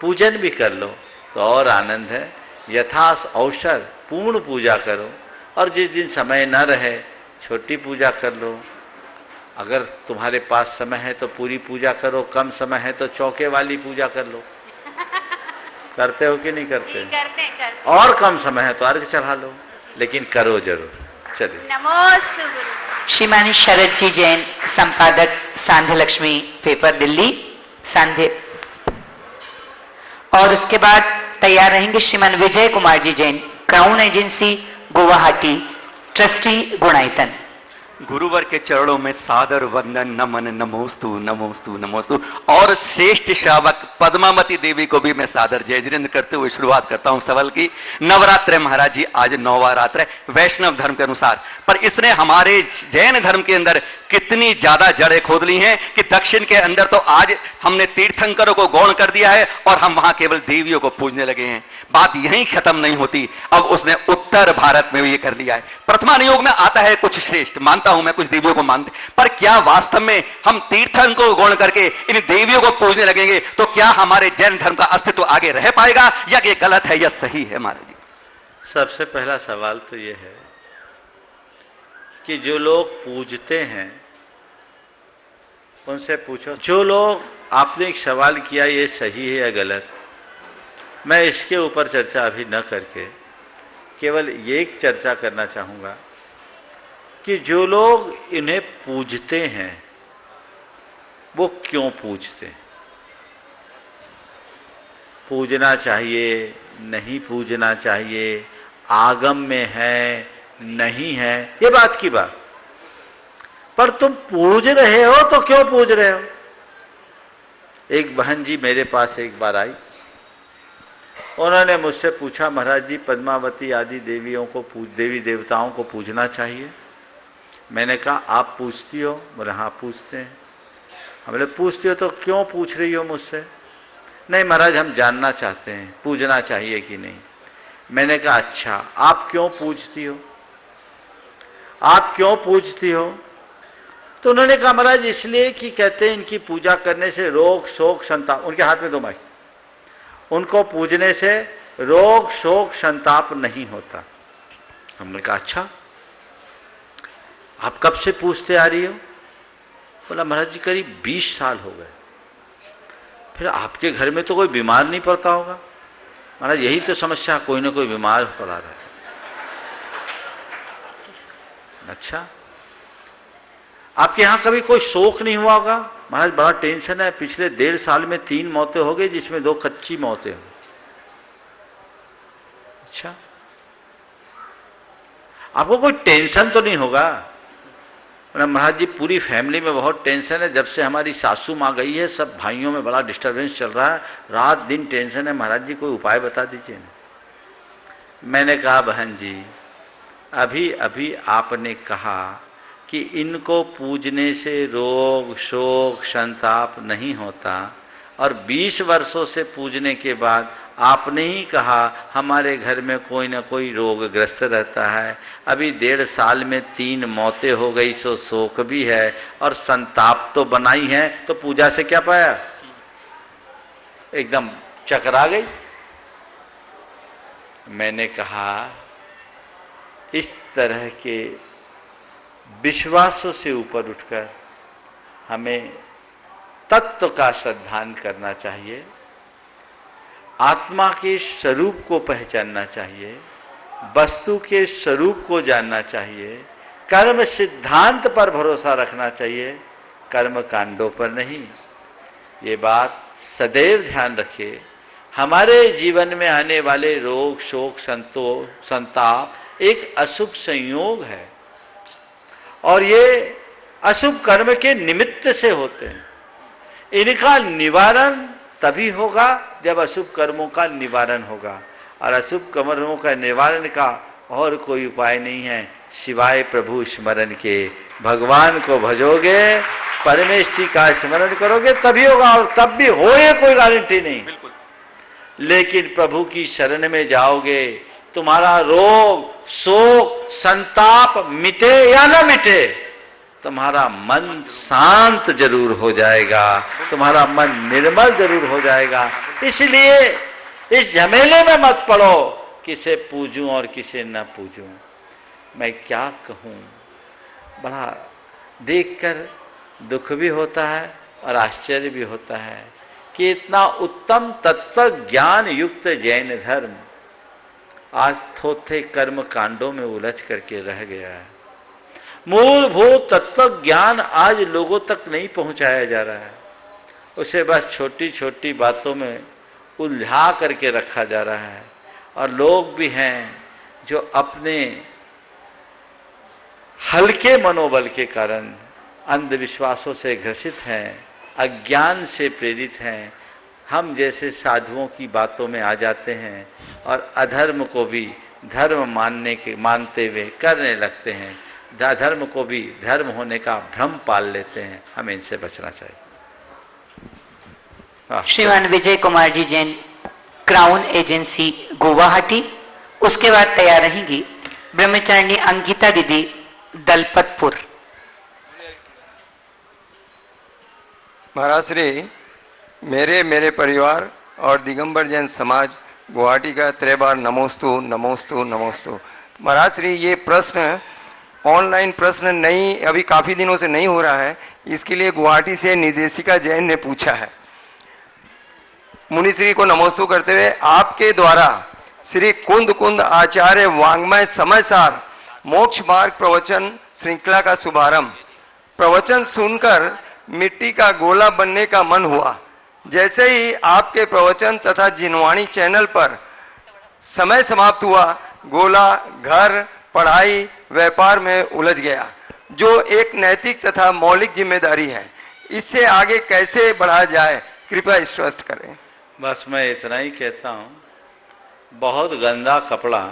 पूजन भी कर लो तो और आनंद है। यथा अवसर पूर्ण पूजा करो, और जिस दिन समय न रहे छोटी पूजा कर लो। अगर तुम्हारे पास समय है तो पूरी पूजा करो, कम समय है तो चौके वाली पूजा कर लो। करते हो कि नहीं करते? करते। और कम समय है तो अर्घ चढ़ा लो, लेकिन करो जरूर। चलिए। नमोस्तु गुरु। श्रीमान शरद जी जैन, संपादक सांध्य लक्ष्मी पेपर, दिल्ली सांध्य। और उसके बाद तैयार रहेंगे Shriman Vijay Kumar ji Jain, crown agency Guwahati, trustee Gunayatan. गुरुवर के चरणों में सादर वंदन, नमन, नमोस्तु नमोस्तु नमोस्तु। और श्रेष्ठ श्रावक पद्मावती देवी को भी मैं सादर जय जिनेंद्र करते हुए शुरुआत करता हूं सवाल की। नवरात्र महाराज जी, आज 9वां रात्र है वैष्णव धर्म के अनुसार, पर इसने हमारे जैन धर्म के अंदर कितनी ज्यादा जड़ें खोद ली हैं कि दक्षिण के अंदर तो आज हमने तीर्थंकरों को गौण कर दिया है और हम वहां केवल देवियों को पूजने लगे हैं। बात यहीं खत्म नहीं होती, अब उसने उत्तर भारत में भी ये कर लिया है। प्रथमानुयोग में आता है कुछ श्रेष्ठ, मानता हूं मैं कुछ देवियों को मानते, पर क्या वास्तव में हम तीर्थन को गौण करके इन देवियों को पूजने लगेंगे तो क्या हमारे जैन धर्म का अस्तित्व आगे रह पाएगा, या ये गलत है या सही है? महाराज जी, सबसे पहला सवाल तो ये है कि जो लोग पूजते हैं उनसे पूछो। जो लोग, आपने एक सवाल किया ये सही है या गलत, मैं इसके ऊपर चर्चा अभी न करके केवल ये एक चर्चा करना चाहूँगा कि जो लोग इन्हें पूजते हैं वो क्यों पूजते हैं। पूजना चाहिए, नहीं पूजना चाहिए, आगम में है नहीं है, ये बात की बात, पर तुम पूज रहे हो तो क्यों पूज रहे हो। एक बहन जी मेरे पास एक बार आई, उन्होंने मुझसे पूछा, महाराज जी पद्मावती आदि देवियों को देवी देवताओं को पूजना चाहिए। मैंने कहा आप पूछती हो? बोले हाँ पूछते हैं। हमने पूछती हो तो क्यों पूछ रही हो मुझसे? नहीं महाराज हम जानना चाहते हैं पूजना चाहिए कि नहीं। मैंने कहा अच्छा आप क्यों पूछती हो, आप क्यों पूछती हो? तो उन्होंने कहा महाराज इसलिए कि कहते हैं इनकी पूजा करने से रोग शोक संताप, उनके हाथ में दो माइक, उनको पूजने से रोग शोक संताप नहीं होता। हमने कहा अच्छा, आप कब से पूछते आ रही हो? बोला महाराज जी करीब 20 साल हो गए। फिर आपके घर में तो कोई बीमार नहीं पड़ता होगा? महाराज यही तो समस्या, कोई ना कोई बीमार पड़ा रहा है। अच्छा, आपके यहां कभी कोई शोक नहीं हुआ होगा? महाराज बड़ा टेंशन है, पिछले 1.5 साल में 3 मौतें हो गई, जिसमें 2 कच्ची मौतें हो। अच्छा, आपको कोई टेंशन तो नहीं होगा? महाराज जी पूरी फैमिली में बहुत टेंशन है, जब से हमारी सासू माँ गई है सब भाइयों में बड़ा डिस्टरबेंस चल रहा है, रात दिन टेंशन है, महाराज जी कोई उपाय बता दीजिए ना। मैंने कहा बहन जी अभी अभी आपने कहा कि इनको पूजने से रोग शोक संताप नहीं होता, और 20 वर्षों से पूजने के बाद आपने ही कहा हमारे घर में कोई ना कोई रोगग्रस्त रहता है, अभी 1.5 साल में 3 मौतें हो गई, सो शोक भी है और संताप तो बनाई है, तो पूजा से क्या पाया? एकदम चकरा गई। मैंने कहा इस तरह के विश्वासों से ऊपर उठकर हमें तत्व का श्रद्धान करना चाहिए, आत्मा के स्वरूप को पहचानना चाहिए, वस्तु के स्वरूप को जानना चाहिए, कर्म सिद्धांत पर भरोसा रखना चाहिए, कर्म कांडों पर नहीं। ये बात सदैव ध्यान रखिए। हमारे जीवन में आने वाले रोग शोक संताप एक अशुभ संयोग है, और ये अशुभ कर्म के निमित्त से होते हैं। इनका निवारण तभी होगा जब अशुभ कर्मों का निवारण होगा, और अशुभ कर्मों का निवारण का और कोई उपाय नहीं है सिवाय प्रभु स्मरण के। भगवान को भजोगे, परमेष्टि का स्मरण करोगे तभी होगा, और तब भी हो ये कोई गारंटी नहीं। लेकिन प्रभु की शरण में जाओगे, तुम्हारा रोग शोक संताप मिटे या न मिटे, तुम्हारा मन शांत जरूर हो जाएगा, तुम्हारा मन निर्मल जरूर हो जाएगा। इसलिए इस झमेले में मत पड़ो किसे पूजूं और किसे न पूजूं। मैं क्या कहूं, बड़ा देखकर दुख भी होता है और आश्चर्य भी होता है कि इतना उत्तम तत्व ज्ञान युक्त जैन धर्म आज थोथे कर्म कांडों में उलझ करके रह गया है। मूलभूत तत्व ज्ञान आज लोगों तक नहीं पहुंचाया जा रहा है, उसे बस छोटी छोटी बातों में उलझा करके रखा जा रहा है। और लोग भी हैं जो अपने हल्के मनोबल के कारण अंधविश्वासों से ग्रसित हैं, अज्ञान से प्रेरित हैं, हम जैसे साधुओं की बातों में आ जाते हैं और अधर्म को भी धर्म मानते हुए करने लगते हैं, धर्म को भी धर्म होने का भ्रम पाल लेते हैं। हमें इनसे बचना चाहिए। श्रीमान विजय कुमार जी जैन, क्राउन एजेंसी गुवाहाटी। उसके बाद तैयार रहेंगी ब्रह्मचारिणी अंकिता दीदी दलपतपुर। महाराज श्री, मेरे परिवार और दिगंबर जैन समाज गुवाहाटी का 3 बार नमोस्तु नमोस्तु नमोस्तु। महाराज श्री, ये प्रश्न ऑनलाइन प्रश्न नहीं, अभी काफ़ी दिनों से नहीं हो रहा है, इसके लिए गुवाहाटी से निर्देशिका जैन ने पूछा है। मुनिश्री को नमोस्तु करते हुए आपके द्वारा श्री कुंद कुंद आचार्य वांग्मय समयसार मोक्ष मार्ग प्रवचन श्रृंखला का शुभारंभ, प्रवचन सुनकर मिट्टी का गोला बनने का मन हुआ। जैसे ही आपके प्रवचन तथा जिनवाणी चैनल पर समय समाप्त हुआ, गोला घर पढ़ाई व्यापार में उलझ गया, जो एक नैतिक तथा मौलिक जिम्मेदारी है। इससे आगे कैसे बढ़ा जाए, कृपया स्पष्ट करें। बस मैं इतना ही कहता हूँ, बहुत गंदा कपड़ा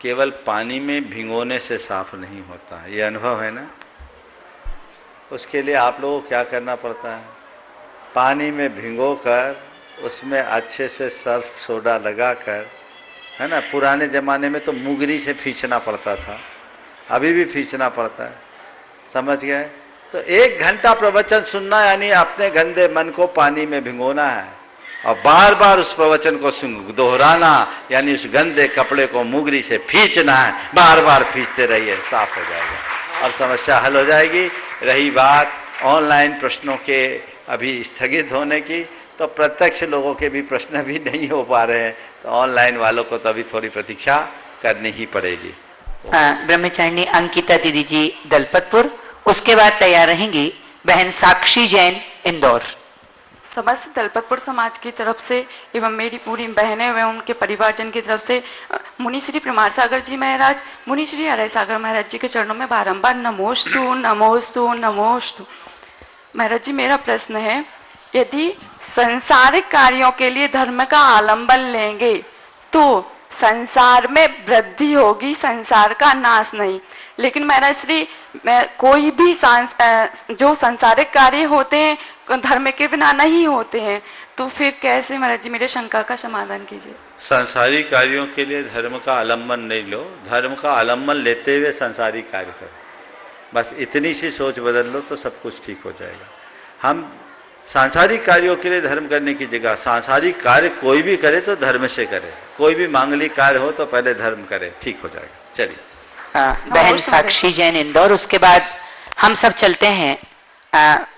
केवल पानी में भिगोने से साफ नहीं होता, ये अनुभव है ना। उसके लिए आप लोगों को क्या करना पड़ता है, पानी में भिगोकर उसमें अच्छे से सर्फ सोडा लगाकर, है ना। पुराने ज़माने में तो मुगरी से खींचना पड़ता था, अभी भी खींचना पड़ता है। समझ गए? तो 1 घंटा प्रवचन सुनना यानी अपने गंदे मन को पानी में भिगोना है और बार बार उस प्रवचन को दोहराना यानी उस गंदे कपड़े को मुगरी से खींचना है, बार बार खींचते रहिए, साफ हो जाएगा और समस्या हल हो जाएगी। रही बात ऑनलाइन प्रश्नों के अभी स्थगित होने की, तो प्रत्यक्ष लोगों के भी प्रश्न भी नहीं हो पा रहे हैं, तो ऑनलाइन वालों को तो अभी थोड़ी प्रतीक्षा करनी ही पड़ेगी। ब्रह्मचारिणी अंकिता दीदी जी दलपतपुर, उसके बाद तैयार रहेंगी बहन साक्षी जैन इंदौर। समस्त दलपतपुर समाज की तरफ से एवं मेरी पूरी बहनें एवं उनके परिवारजन की तरफ से मुनि श्री प्रमाण सागर जी महाराज, मुनि श्री अरय सागर महाराज जी के चरणों में बारंबार नमोस्तु नमोस्तु नमोस्तु। महाराज जी, मेरा प्रश्न है, यदि संसारिक कार्यों के लिए धर्म का आलंबन लेंगे तो संसार में वृद्धि होगी, संसार का नाश नहीं। लेकिन महाराज श्री कोई भी जो संसारिक कार्य होते हैं धर्म के बिना नहीं होते हैं, तो फिर कैसे? महाराज जी, मेरे शंका का समाधान कीजिए। संसारी कार्यों के लिए धर्म का आलम्बन नहीं लो, धर्म का आलम्बन लेते हुए संसारी कार्य करो, बस इतनी सी सोच बदल लो तो सब कुछ ठीक हो जाएगा। हम सांसारिक कार्यों के लिए धर्म करने की जगह सांसारिक कार्य कोई भी करे तो धर्म से करे, कोई भी मांगलिक कार्य हो तो पहले धर्म करे, ठीक हो जाएगा। चलिए बहन साक्षी जैन इंदौर, उसके बाद हम सब चलते हैं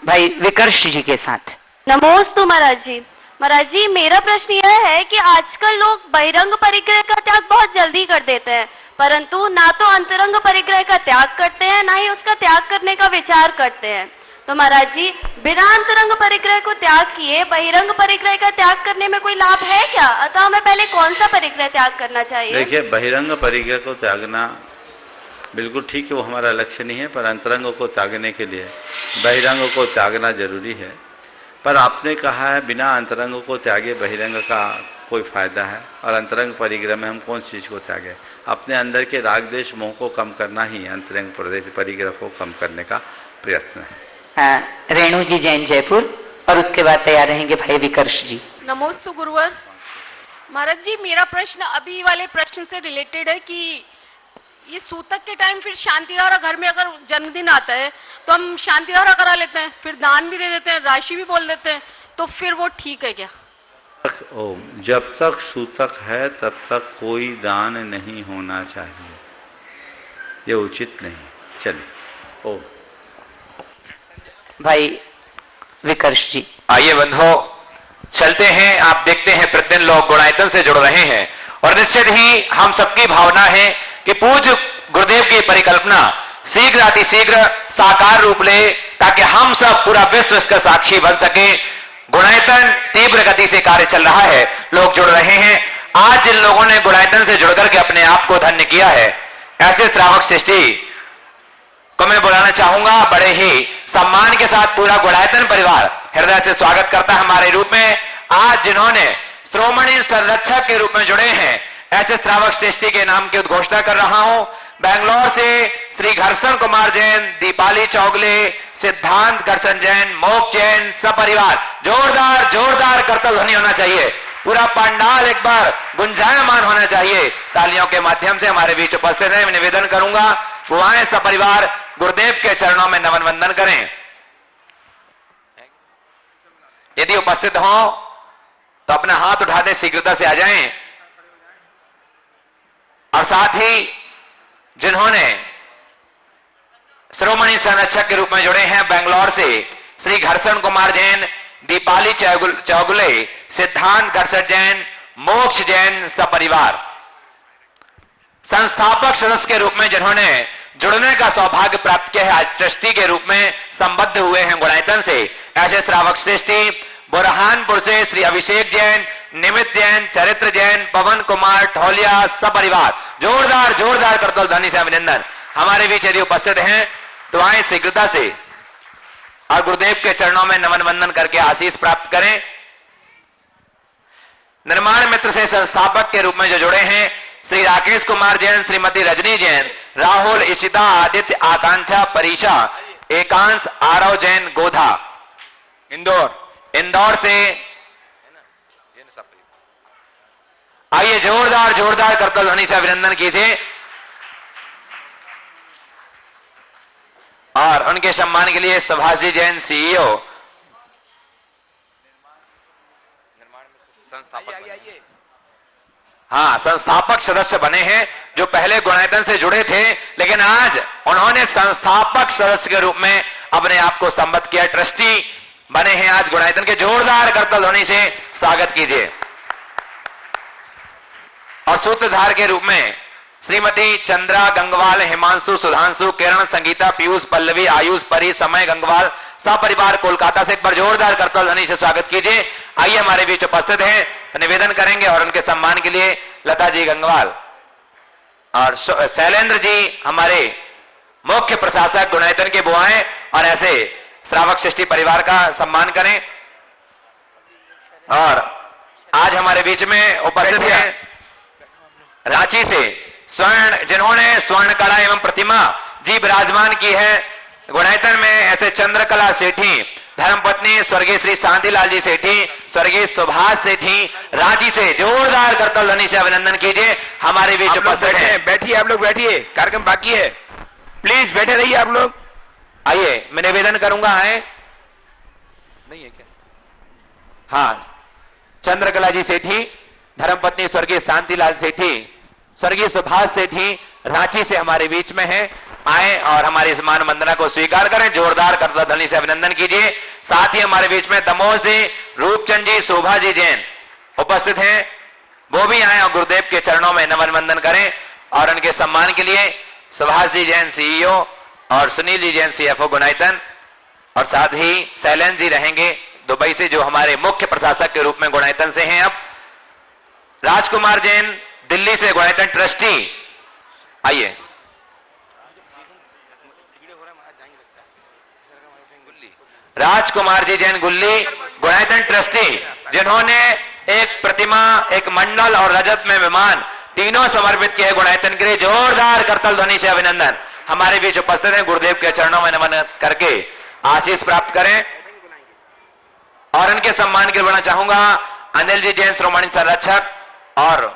भाई विकर्ष जी के साथ। नमोस्तु महाराज जी। महाराज जी, मेरा प्रश्न यह है कि आजकल लोग बहिरंग परिग्रह का त्याग बहुत जल्दी कर देते हैं, परंतु ना तो अंतरंग परिग्रह का त्याग करते हैं, ना ही उसका त्याग करने का विचार करते हैं। तो महाराज जी, बिना अंतरंग परिग्रह को त्याग किए बहिरंग परिग्रह का त्याग करने में कोई लाभ है क्या? अतः हमें पहले कौन सा परिग्रह त्याग करना चाहिए? देखिए, बहिरंग परिग्रह को त्यागना बिल्कुल ठीक है, वो हमारा लक्ष्य नहीं है, पर अंतरंग को त्यागने के लिए बहिरंग को त्यागना जरूरी है। पर आपने कहा है बिना अंतरंग को त्यागे बहिरंग का कोई फायदा है, और अंतरंग परिग्रह में हम कौन चीज को त्यागे? अपने अंदर के राग द्वेष मोह को कम करना ही अंतरंग परिग्रह को कम करने का प्रयत्न है। रेणु जी जैन जयपुर, और उसके बाद तैयार रहेंगे भाई विकर्ष जी। नमोस्तु गुरुवर। महाराज जी, मेरा प्रश्न अभी वाले प्रश्न से रिलेटेड है कि ये सूतक के टाइम फिर शांति धारा, घर में अगर जन्मदिन आता है तो हम शांति धारा करा लेते हैं, फिर दान भी दे देते हैं, राशि भी बोल देते हैं, तो फिर वो ठीक है क्या? ओम, जब तक सूतक है तब तक कोई दान नहीं होना चाहिए, ये उचित नहीं। चलिए ओम। भाई विकर्ष जी। आइए बंधो, चलते हैं। आप देखते हैं प्रतिदिन लोग गुणायतन से जुड़ रहे हैं, और निश्चित ही हम सबकी भावना है कि पूज्य गुरुदेव की परिकल्पना शीघ्र अतिशीघ्र साकार रूप ले, ताकि हम सब पूरा विश्व इसका साक्षी बन सके। गुणायतन तीव्र गति से कार्य चल रहा है, लोग जुड़ रहे हैं। आज जिन लोगों ने गुणायतन से जुड़कर के अपने आप को धन्य किया है, ऐसे श्रावक सृष्टि को मैं बुलाना चाहूंगा। बड़े ही सम्मान के साथ पूरा गुणायतन परिवार हृदय से स्वागत करता है हमारे रूप में। आज जिन्होंने श्रोमणी संरक्षक के रूप में जुड़े हैं, ऐसे श्रावक सृष्टि के नाम की उद्घोषणा कर रहा हूं। बेंगलोर से श्री घर्षण कुमार जैन, दीपाली चौगले, सिद्धांत घर्षण जैन, मोक्ष जैन, सपरिवार। जोरदार जोरदार करतल ध्वनि होना चाहिए, पूरा पंडाल एक बार गुंजायमान होना चाहिए। तालियों के माध्यम से हमारे बीच उपस्थित है। मैं निवेदन करूंगा, बुआएं सपरिवार गुरुदेव के चरणों में नमन वंदन करें। यदि उपस्थित हो तो अपना हाथ उठा दें, शीघ्रता से आ जाएं। और साथ ही जिन्होंने श्रोमणी संरक्षक के रूप में जुड़े हैं, बेंगलोर से श्री घर्षण कुमार जैन, दीपाली चौगुले, सिद्धांत घर्षण जैन, मोक्ष जैन, सपरिवार। संस्थापक सदस्य के रूप में जिन्होंने जुड़ने का सौभाग्य प्राप्त किया है, आज ट्रस्टी के रूप में संबद्ध हुए हैं गुणायतन से, ऐसे श्रावक सृष्टि बुरहानपुर से श्री अभिषेक जैन, निमित जैन, चरित्र जैन, पवन कुमार ठोलिया, सपरिवार। जोरदार जोरदार करतल ध्वनि से अभिनंदन। हमारे बीच यदि उपस्थित हैं तो आए शीघ्रता से और गुरुदेव के चरणों में नमन वंदन करके आशीष प्राप्त करें। निर्माण मित्र से संस्थापक के रूप में जो जुड़े हैं, श्री राकेश कुमार जैन, श्रीमती रजनी जैन, राहुल, इशिता, आदित्य, आकांक्षा, परीक्षा, एकांश, आरव जैन, गोधा, इंदौर से। आइए जोरदार जोरदार करतल ध्वनि से अभिनंदन कीजिए। और और उनके सम्मान के लिए सुभाष जी जैन सीईओ संस्थापक सदस्य बने हैं, जो पहले गुणायतन से जुड़े थे लेकिन आज उन्होंने संस्थापक सदस्य के रूप में अपने आप को संबद्ध किया, ट्रस्टी बने हैं आज गुणायतन के। जोरदार करतल ध्वनि से स्वागत कीजिए। और सूत्रधार के रूप में श्रीमती चंद्रा गंगवाल, हिमांशु, सुधांशु, किरण, संगीता, पीयूष, पल्लवी, आयुष, परी, समय गंगवाल सपरिवार कोलकाता से एक बार जोरदार करतल ध्वनि से स्वागत कीजिए। आइए हमारे बीच उपस्थित हैं, निवेदन करेंगे और उनके सम्मान के लिए लता जी गंगवाल और शैलेंद्र जी हमारे मुख्य प्रशासक गुणायतन के बुआएं और ऐसे श्रावक सृष्टि परिवार का सम्मान करें। और आज हमारे बीच में उपस्थित है रांची से स्वर्ण, जिन्होंने स्वर्ण कला एवं प्रतिमा जी विराजमान की है गुणायतन में, ऐसे चंद्रकला सेठी, धर्मपत्नी स्वर्गीय श्री शांतिलाल जी सेठी, स्वर्गीय सुभाष सेठी रांची से जोरदार करतल ध्वनि से अभिनंदन कीजिए। हमारे बीच उपस्थित हैं। बैठिए, आप लोग बैठिए, कार्यक्रम बाकी है, प्लीज बैठे रहिए आप लोग। आइए मैं निवेदन करूंगा, है नहीं है क्या? हाँ, चंद्रकला जी सेठी, धर्मपत्नी स्वर्गीय शांतिलाल सेठी, स्वर्गीय सुभाष सेठी रांची से हमारे बीच में है। आए और हमारी इस मान वंदना को स्वीकार करें, जोरदार करतल ध्वनि से अभिनंदन कीजिए। साथ ही हमारे बीच में दमोह से रूपचंद जी, शोभा जी जैन उपस्थित हैं, वो भी आए और गुरुदेव के चरणों में नमन वंदन करें। और उनके सम्मान के लिए सुभाष जी जैन सीईओ और सुनील जी जैन सीएफओ गुणायतन, और साथ ही शैलेंद्र जी रहेंगे दुबई से, जो हमारे मुख्य प्रशासक के रूप में गुणायतन से हैं। अब राजकुमार जैन दिल्ली से गुणायतन ट्रस्टी, आइए। राजकुमार जी जैन गुल्ली गुणायतन ट्रस्टी, जिन्होंने एक प्रतिमा, एक मंडल और रजत में विमान तीनों समर्पित किए गुणायतन के लिए। जोरदार करतल ध्वनि से अभिनंदन। हमारे बीच उपस्थित हैं, गुरुदेव के चरणों में नमन करके आशीष प्राप्त करें। और इनके सम्मान के लिए बोलना चाहूंगा अनिल जी जैन श्रोमणी संरक्षक और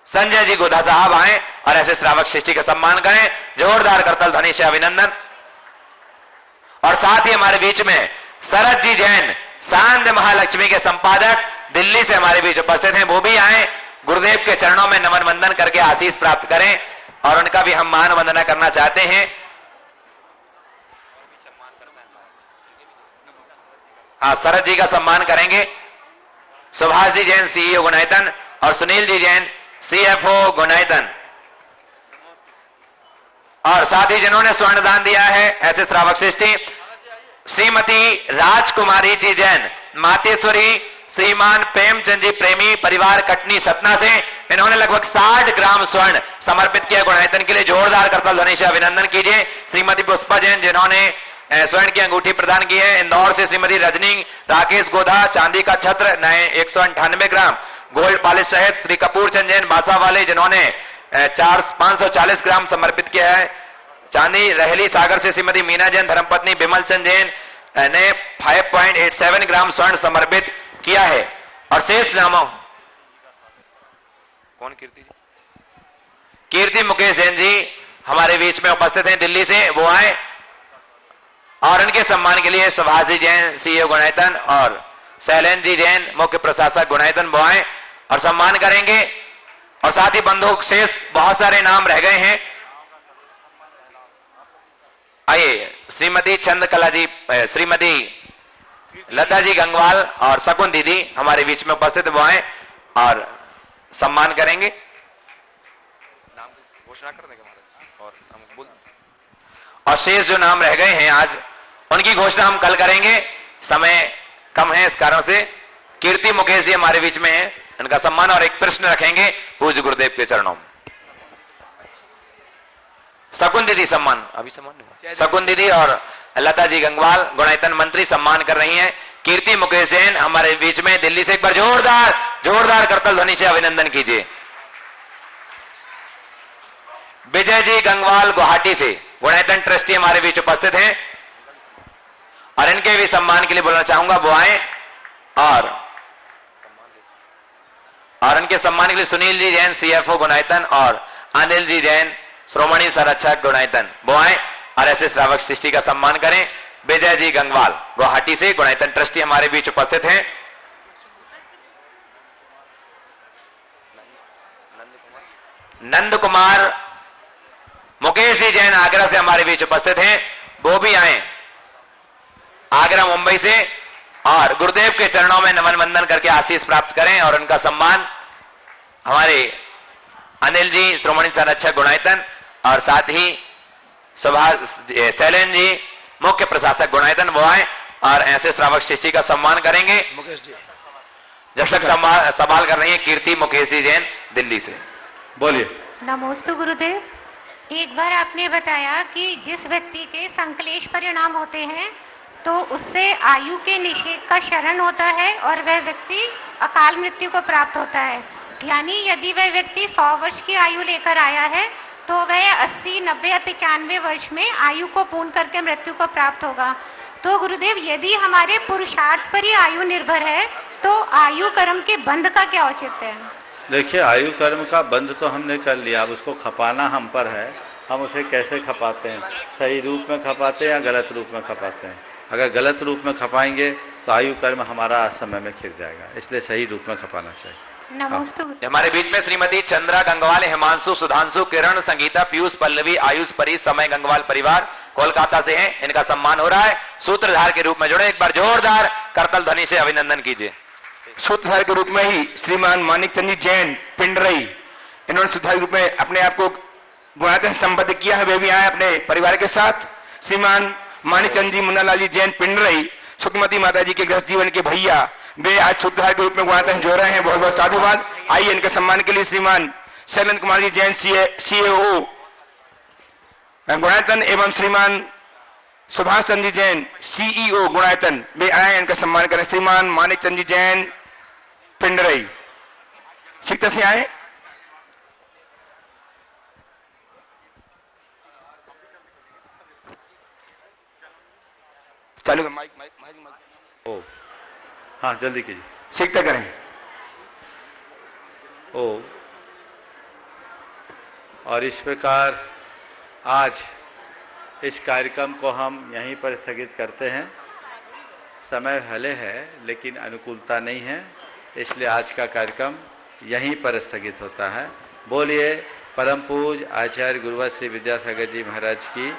संजय जी गोधा साहब आए और ऐसे श्रावक सृष्टि का सम्मान करें। जोरदार करतल ध्वनि से अभिनंदन। और साथ ही हमारे बीच में शरद जी जैन, शांत महालक्ष्मी के संपादक, दिल्ली से हमारे बीच उपस्थित हैं, वो भी आए, गुरुदेव के चरणों में नमन वंदन करके आशीष प्राप्त करें। और उनका भी हम मान वंदना करना चाहते हैं। हाँ, शरद जी का सम्मान करेंगे, सुभाष जी जैन सीईओ गुणायतन और सुनील जी जैन सीएफओ गुणायतन। और साथ ही जिन्होंने स्वर्ण दान दिया है ऐसे श्रावक सृष्टि श्रीमती राजकुमारी जी जैन, मातेश्वरी, श्रीमान प्रेमचंद जी प्रेमी परिवार कटनी सतना से, इन्होंने लगभग 60 ग्राम स्वर्ण समर्पित किया गुणायतन के लिए। जोरदार करतल ध्वनि से अभिनंदन कीजिए। श्रीमती पुष्पा जैन, जिन्होंने स्वर्ण की अंगूठी प्रदान की है। इंदौर से श्रीमती रजनी राकेश गोधा, चांदी का छत्र नए 198 ग्राम गोल्ड पॉलिश सहित। श्री कपूर चंद जैन बासा वाले, जिन्होंने 540 ग्राम समर्पित किया है चांदी। रहेली सागर से श्रीमती मीना जैन, धर्मपत्नी बिमल चंद जैन ने 5.87 ग्राम स्वर्ण समर्पित किया है। और शेष नामों कौन? कीर्ति मुकेश जैन जी हमारे बीच में उपस्थित हैं, दिल्ली से, वो आए और इनके सम्मान के लिए सुभाष जी जैन सीईओ गुणायतन और शैलेंद्र जी जैन मुख्य प्रशासक गुणायतन वो आए और सम्मान करेंगे। और साथ ही बंधु शेष बहुत सारे नाम रह गए हैं। आइए, श्रीमती चंद्रकला जी, श्रीमती लता जी गंगवाल और शकुन दीदी हमारे बीच में उपस्थित वो आए और सम्मान करेंगे। नाम घोषणा कर देंगे और हम बोल, और शेष जो नाम रह गए हैं आज उनकी घोषणा हम कल करेंगे, समय कम है इस कारण से। कीर्ति मुकेश जी हमारे बीच में है, इनका सम्मान और एक प्रश्न रखेंगे पूज्य गुरुदेव के चरणों में। शकुन दीदी सम्मान अभी सम्मान नहीं हुआ। शकुन दीदी और लता जी गंगवाल गुणायतन मंत्री सम्मान कर रही हैं। कीर्ति मुकेश जैन हमारे बीच में दिल्ली से, एक बार जोरदार करतल ध्वनि से अभिनंदन कीजिए। विजय जी गंगवाल गुवाहाटी से गुणायतन ट्रस्टी हमारे बीच उपस्थित हैं और इनके भी सम्मान के लिए बोलना चाहूंगा वो आए। और इनके सम्मान के लिए सुनील जी जैन सीएफओ गुणायतन और अनिल जी जैन श्रोमणी संरक्षक गुणायतन वो आए और ऐसे श्रावक शिष्टि का सम्मान करें। विजय जी गंगवाल गुवाहाटी से गुणायतन ट्रस्टी हमारे बीच उपस्थित हैं। नंद कुमार मुकेश जी जैन आगरा से हमारे बीच उपस्थित हैं, वो भी आए आगरा मुंबई से और गुरुदेव के चरणों में नमन वंदन करके आशीष प्राप्त करें और उनका सम्मान हमारे अनिल जी श्रोमणी संरक्षक गुणायतन और साथ ही शैलेन जी मुख्य प्रशासक गुणायतन वो आए और ऐसे श्रावक शिष्टि का सम्मान करेंगे। मुकेश जी जब तक सवाल कर रही है कीर्ति मुकेशी जैन दिल्ली से, बोलिए। नमोस्तु गुरुदेव, एक बार आपने बताया कि जिस व्यक्ति के संक्लेश परिणाम होते हैं तो उससे आयु के निषेध का शरण होता है और वह व्यक्ति अकाल मृत्यु को प्राप्त होता है। यानी यदि वह व्यक्ति 100 वर्ष की आयु लेकर आया है तो वह 80, 90 या 95 वर्ष में आयु को पूर्ण करके मृत्यु को प्राप्त होगा। तो गुरुदेव यदि हमारे पुरुषार्थ पर ही आयु निर्भर है तो आयु कर्म के बंध का क्या औचित्य है? देखिए, आयु कर्म का बंध तो हमने कर लिया, अब उसको खपाना हम पर है। हम उसे कैसे खपाते हैं, सही रूप में खपाते हैं या गलत रूप में खपाते हैं। अगर गलत रूप में खपाएंगे तो आयु कर्म हमारा समय में खिर जाएगा, इसलिए सही रूप में खपाना चाहिए। हमारे बीच में श्रीमती चंद्रा गंगवाल, हिमांशु, सुधांशु, किरण, संगीता, पीयूष, पल्लवी, आयुष, परी, समय गंगवाल परिवार कोलकाता से हैं, इनका सम्मान हो रहा है। सूत्रधार के रूप में जुड़े, एक बार जोरदार करतल ध्वनि से अभिनंदन कीजिए। सूत्रधार के रूप में ही श्रीमान मानिक चंद जी जैन पिंडरई, इन्होंने सूत्रधार के रूप में अपने आप को गुणायतन संबद्ध किया है, वे भी आए अपने परिवार के साथ। श्रीमान मानिक चंद जी मुन्नालाल जी जैन पिंडरई, सुखमती माता जी के गृहस्थ जीवन के भैया, वे आज सूत्रधार के रूप में गुणायतन जोड़ रहे हैं। बहुत बहुत साधुवाद। आइए इनके सम्मान के लिए श्रीमान शैलेंद्र कुमार जी जैन CAO गुणायतन एवं श्रीमान सुभाष चंद जी जैन CEO गुणायतन, वे आए, इनका सम्मान करें। श्रीमान मानिक चंद जी जैन पिंडरई सीता से आए। चालू माइक माइक माइक ओ हाँ, जल्दी कीजिए, सीखते करें। ओ और इस प्रकार आज इस कार्यक्रम को हम यहीं पर स्थगित करते हैं। समय भले है लेकिन अनुकूलता नहीं है, इसलिए आज का कार्यक्रम यहीं पर स्थगित होता है। बोलिए परम पूज्य आचार्य गुरुवर श्री विद्यासागर जी महाराज की